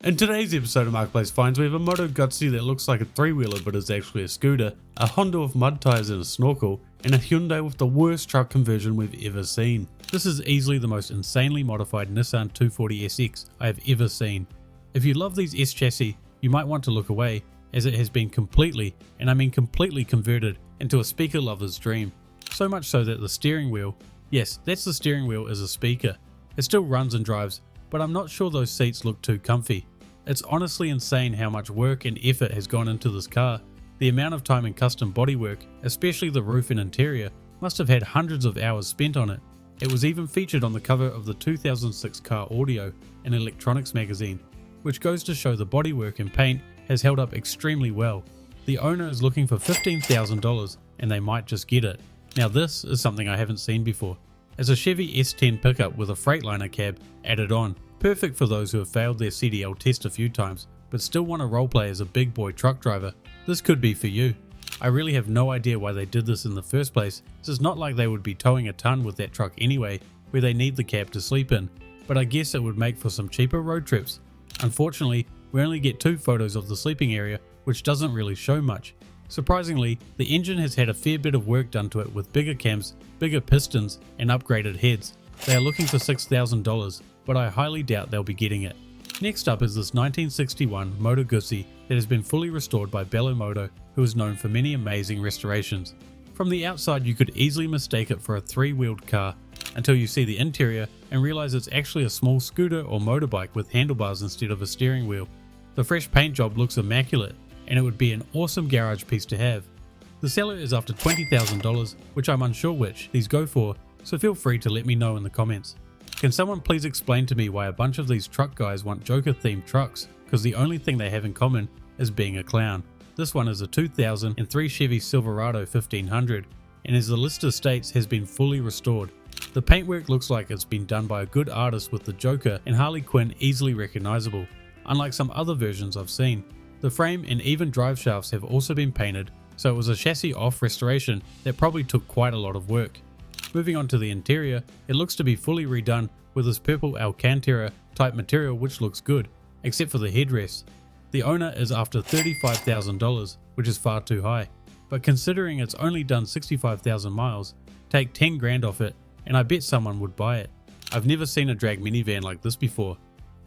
In today's episode of Marketplace Finds, we have a Moto Guzzi that looks like a three-wheeler but is actually a scooter, a Honda with mud tyres and a snorkel, and a Hyundai with the worst truck conversion we've ever seen. This is easily the most insanely modified Nissan 240SX I have ever seen. If you love these S chassis, you might want to look away, as it has been completely, and I mean completely converted into a speaker lover's dream. So much so that the steering wheel, yes, that's the steering wheel, is a speaker. It still runs and drives, but I'm not sure those seats look too comfy. It's honestly insane how much work and effort has gone into this car. The amount of time in custom bodywork, especially the roof and interior, must have had hundreds of hours spent on it. It was even featured on the cover of the 2006 Car Audio, an electronics magazine, which goes to show the bodywork and paint has held up extremely well. The owner is looking for $15,000 and they might just get it. Now this is something I haven't seen before. It's a Chevy S10 Pick Up with a Freightliner cab added on. Perfect for those who have failed their CDL test a few times, but still want to roleplay as a big boy truck driver. This could be for you. I really have no idea why they did this in the first place. This is not like they would be towing a ton with that truck anyway, where they need the cab to sleep in, but I guess it would make for some cheaper road trips. Unfortunately, we only get 2 photos of the sleeping area, which doesn't really show much. Surprisingly, the engine has had a fair bit of work done to it with bigger cams, bigger pistons, and upgraded heads. They are looking for $6,000, but I highly doubt they'll be getting it. Next up is this 1961 Moto Guzzi that has been fully restored by Bello Moto, who is known for many amazing restorations. From the outside you could easily mistake it for a 3-wheeled car, until you see the interior and realize it's actually a small scooter or motorbike with handlebars instead of a steering wheel. The fresh paint job looks immaculate, and it would be an awesome garage piece to have. The seller is after $20,000, which I'm unsure which these go for, so feel free to let me know in the comments. Can someone please explain to me why a bunch of these truck guys want Joker themed trucks, because the only thing they have in common is being a clown. This one is a 2003 Chevy Silverado 1500, and as the lister states, has been fully restored. The paintwork looks like it's been done by a good artist with the Joker and Harley Quinn easily recognizable, unlike some other versions I've seen. The frame and even drive shafts have also been painted, so it was a chassis off restoration that probably took quite a lot of work. Moving on to the interior, it looks to be fully redone with this purple Alcantara type material, which looks good, except for the headrest. The owner is after $35,000, which is far too high, but considering it's only done 65,000 miles, take 10 grand off it and I bet someone would buy it. I've never seen a drag minivan like this before.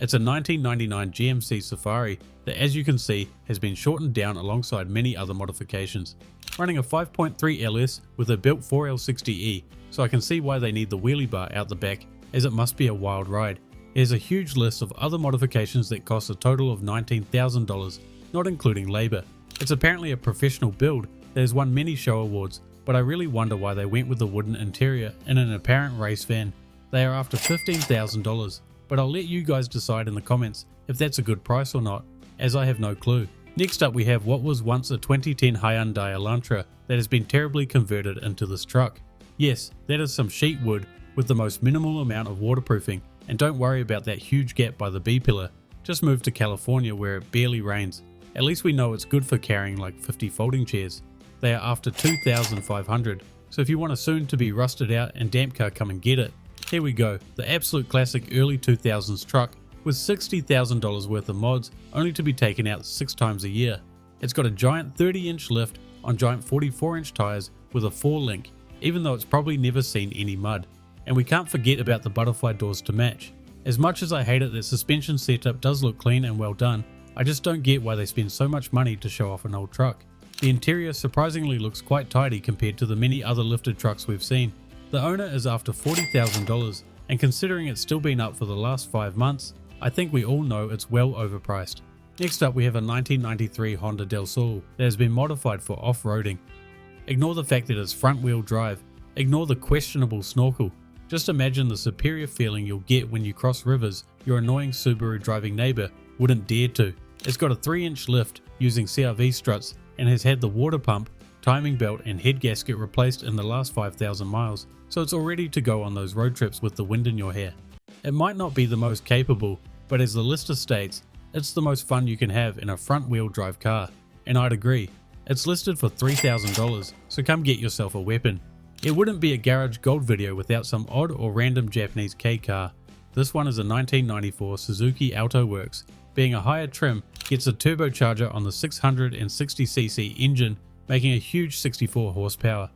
It's a 1999 GMC Safari that, as you can see, has been shortened down alongside many other modifications. Running a 5.3 LS with a built 4L60E, so I can see why they need the wheelie bar out the back, as it must be a wild ride. There's a huge list of other modifications that cost a total of $19,000, not including labour. It's apparently a professional build that has won many show awards, but I really wonder why they went with the wooden interior in an apparent race van. They are after $15,000, but I'll let you guys decide in the comments if that's a good price or not, as I have no clue. Next up we have what was once a 2010 Hyundai Elantra that has been terribly converted into this truck. Yes, that is some sheet wood with the most minimal amount of waterproofing, and don't worry about that huge gap by the B-pillar. Just move to California where it barely rains. At least we know it's good for carrying like 50 folding chairs. They are after $2,500, so if you want a soon to be rusted out and damp car, come and get it. Here we go, the absolute classic early 2000s truck with $60,000 worth of mods, only to be taken out 6 times a year. It's got a giant 30-inch lift on giant 44-inch tyres with a 4-link, even though it's probably never seen any mud. And we can't forget about the butterfly doors to match. As much as I hate it that suspension setup does look clean and well done, I just don't get why they spend so much money to show off an old truck. The interior surprisingly looks quite tidy compared to the many other lifted trucks we've seen. The owner is after $40,000, and considering it's still been up for the last 5 months, I think we all know it's well overpriced. Next up we have a 1993 Honda Del Sol that has been modified for off-roading. Ignore the fact that it's front-wheel drive, ignore the questionable snorkel. Just imagine the superior feeling you'll get when you cross rivers your annoying Subaru driving neighbour wouldn't dare to. It's got a 3-inch lift using CRV struts and has had the water pump, timing belt and head gasket replaced in the last 5,000 miles, so it's all ready to go on those road trips with the wind in your hair. It might not be the most capable, but as the lister states, it's the most fun you can have in a front-wheel drive car, and I'd agree. It's listed for $3,000, so come get yourself a weapon. It wouldn't be a garage gold video without some odd or random Japanese K car. This one is a 1994 Suzuki Alto works, being a higher trim, gets a turbocharger on the 660cc engine, making a huge 64 horsepower.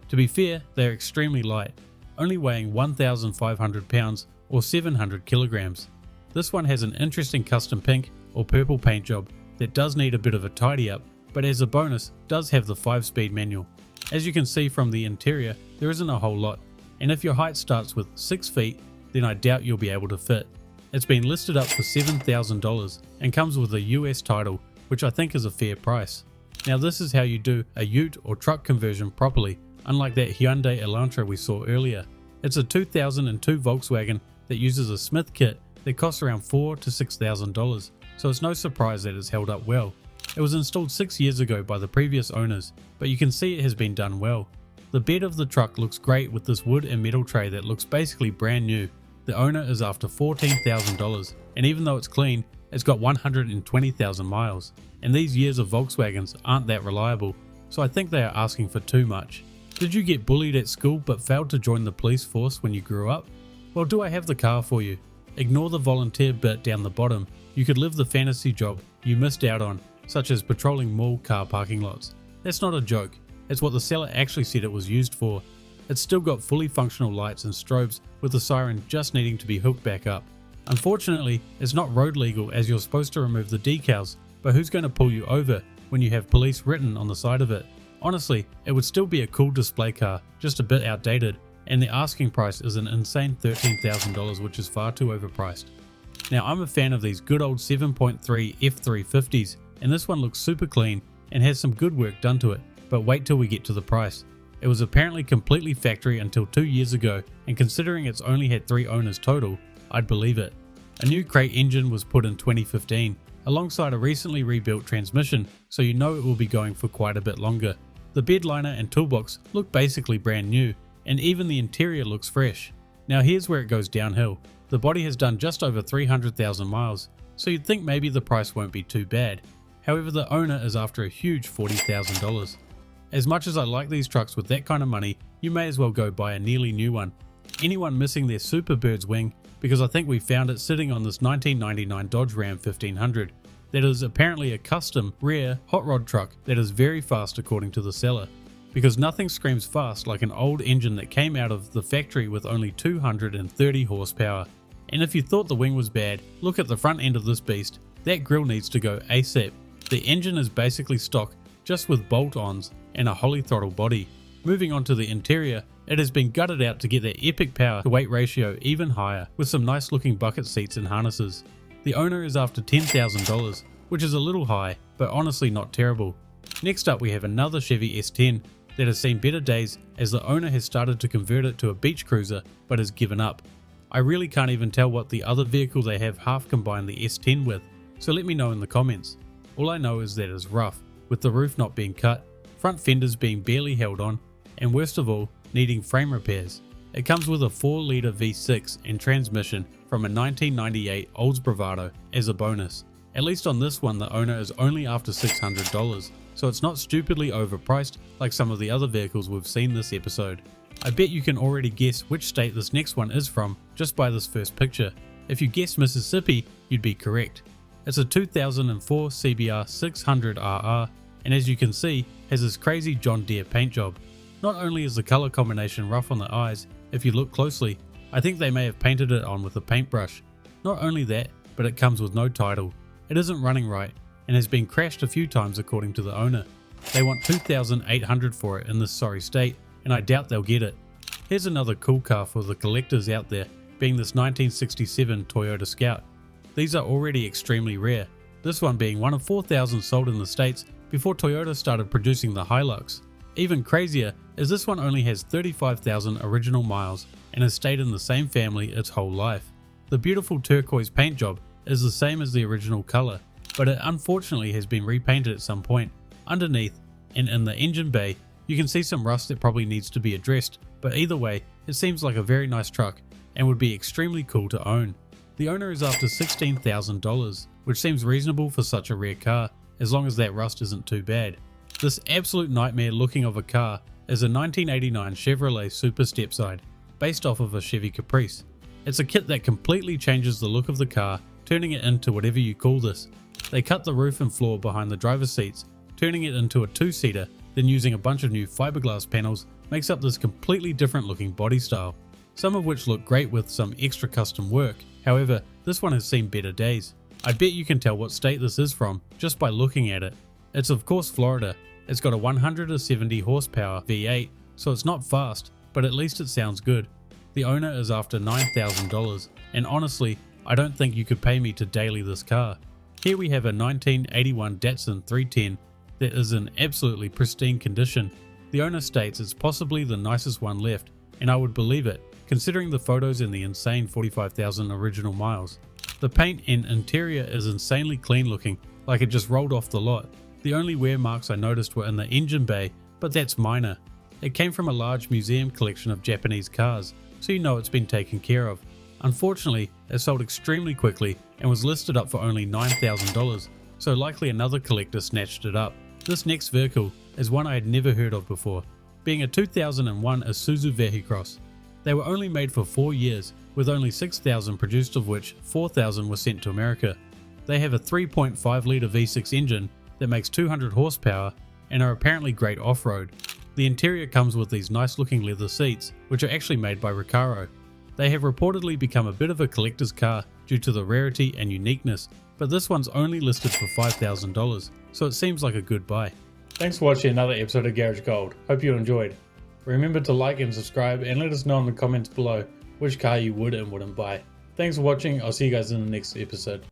To be fair, they are extremely light, only weighing 1,500 pounds or 700 kilograms. This one has an interesting custom pink or purple paint job that does need a bit of a tidy up, but as a bonus does have the 5-speed manual. As you can see from the interior, there isn't a whole lot, and if your height starts with 6 feet, then I doubt you'll be able to fit. It's been listed up for $7,000 and comes with a US title, which I think is a fair price. Now this is how you do a ute or truck conversion properly, unlike that Hyundai Elantra we saw earlier. It's a 2002 Volkswagen that uses a Smith kit that costs around $4,000 to $6,000, so it's no surprise that it's held up well. It was installed 6 years ago by the previous owners, but you can see it has been done well. The bed of the truck looks great with this wood and metal tray that looks basically brand new. The owner is after $14,000, and even though it's clean, it's got 120,000 miles, and these years of Volkswagens aren't that reliable, so I think they are asking for too much. Did you get bullied at school but failed to join the police force when you grew up? Well, do I have the car for you? Ignore the volunteer bit down the bottom. You could live the fantasy job you missed out on, such as patrolling mall car parking lots. That's not a joke, it's what the seller actually said it was used for. It's still got fully functional lights and strobes with the siren just needing to be hooked back up. Unfortunately, it's not road legal as you're supposed to remove the decals, but who's going to pull you over when you have police written on the side of it? Honestly, it would still be a cool display car, just a bit outdated, and the asking price is an insane $13,000, which is far too overpriced. Now I'm a fan of these good old 7.3 F350s, and this one looks super clean and has some good work done to it, but wait till we get to the price. It was apparently completely factory until 2 years ago, and considering it's only had 3 owners total, I'd believe it. A new crate engine was put in 2015, alongside a recently rebuilt transmission, so you know it will be going for quite a bit longer. The bed liner and toolbox look basically brand new, and even the interior looks fresh. Now here's where it goes downhill. The body has done just over 300,000 miles, so you'd think maybe the price won't be too bad. However, the owner is after a huge $40,000. As much as I like these trucks with that kind of money, you may as well go buy a nearly new one. Anyone missing their Superbird's wing? Because I think we found it sitting on this 1999 Dodge Ram 1500. That is apparently a custom, rare, hot rod truck that is very fast according to the seller. Because nothing screams fast like an old engine that came out of the factory with only 230 horsepower. And if you thought the wing was bad, look at the front end of this beast. That grille needs to go ASAP. The engine is basically stock, just with bolt-ons and a Holy Throttle body. Moving on to the interior, it has been gutted out to get that epic power to weight ratio even higher, with some nice looking bucket seats and harnesses. The owner is after $10,000, which is a little high, but honestly not terrible. Next up we have another Chevy S10 that has seen better days as the owner has started to convert it to a beach cruiser but has given up. I really can't even tell what the other vehicle they have half combined the S10 with, so let me know in the comments. All I know is that it's rough, with the roof not being cut, front fenders being barely held on, and worst of all, needing frame repairs. It comes with a 4-litre V6 and transmission from a 1998 Olds Bravado as a bonus. At least on this one the owner is only after $600, so it's not stupidly overpriced like some of the other vehicles we've seen this episode. I bet you can already guess which state this next one is from just by this first picture. If you guessed Mississippi, you'd be correct. It's a 2004 CBR 600RR, and as you can see, has this crazy John Deere paint job. Not only is the color combination rough on the eyes, if you look closely, I think they may have painted it on with a paintbrush. Not only that, but it comes with no title. It isn't running right, and has been crashed a few times according to the owner. They want $2,800 for it in this sorry state, and I doubt they'll get it. Here's another cool car for the collectors out there, being this 1967 Toyota Scout. These are already extremely rare, this one being one of 4,000 sold in the States before Toyota started producing the Hilux. Even crazier is this one only has 35,000 original miles and has stayed in the same family its whole life. The beautiful turquoise paint job is the same as the original color, but it unfortunately has been repainted at some point. Underneath and in the engine bay, you can see some rust that probably needs to be addressed, but either way, it seems like a very nice truck and would be extremely cool to own. The owner is after $16,000, which seems reasonable for such a rare car, as long as that rust isn't too bad. This absolute nightmare looking of a car is a 1989 Chevrolet Super Stepside, based off of a Chevy Caprice. It's a kit that completely changes the look of the car turning it into whatever you call this. They cut the roof and floor behind the driver's seats, turning it into a two-seater, then using a bunch of new fiberglass panels makes up this completely different looking body style, some of which look great with some extra custom work. However, this one has seen better days. I bet you can tell what state this is from just by looking at it. It's of course Florida. It's got a 170 horsepower V8, so it's not fast, but at least it sounds good. The owner is after $9,000, and honestly, I don't think you could pay me to daily this car. Here we have a 1981 Datsun 310 that is in absolutely pristine condition. The owner states it's possibly the nicest one left, and I would believe it, considering the photos and the insane 45,000 original miles. The paint and interior is insanely clean looking, like it just rolled off the lot. The only wear marks I noticed were in the engine bay, but that's minor. It came from a large museum collection of Japanese cars, so you know it's been taken care of. Unfortunately, it sold extremely quickly and was listed up for only $9,000, so likely another collector snatched it up. This next vehicle is one I had never heard of before, being a 2001 Isuzu Vehicross. They were only made for 4 years, with only 6,000 produced, of which 4,000 were sent to America. They have a 3.5 litre V6 engine that makes 200 horsepower and are apparently great off-road. The interior comes with these nice looking leather seats, which are actually made by Recaro. They have reportedly become a bit of a collector's car due to the rarity and uniqueness, but this one's only listed for $5,000, so it seems like a good buy. Thanks for watching another episode of Garage Gold. Hope you enjoyed. Remember to like and subscribe, and let us know in the comments below which car you would and wouldn't buy. Thanks for watching. I'll see you guys in the next episode.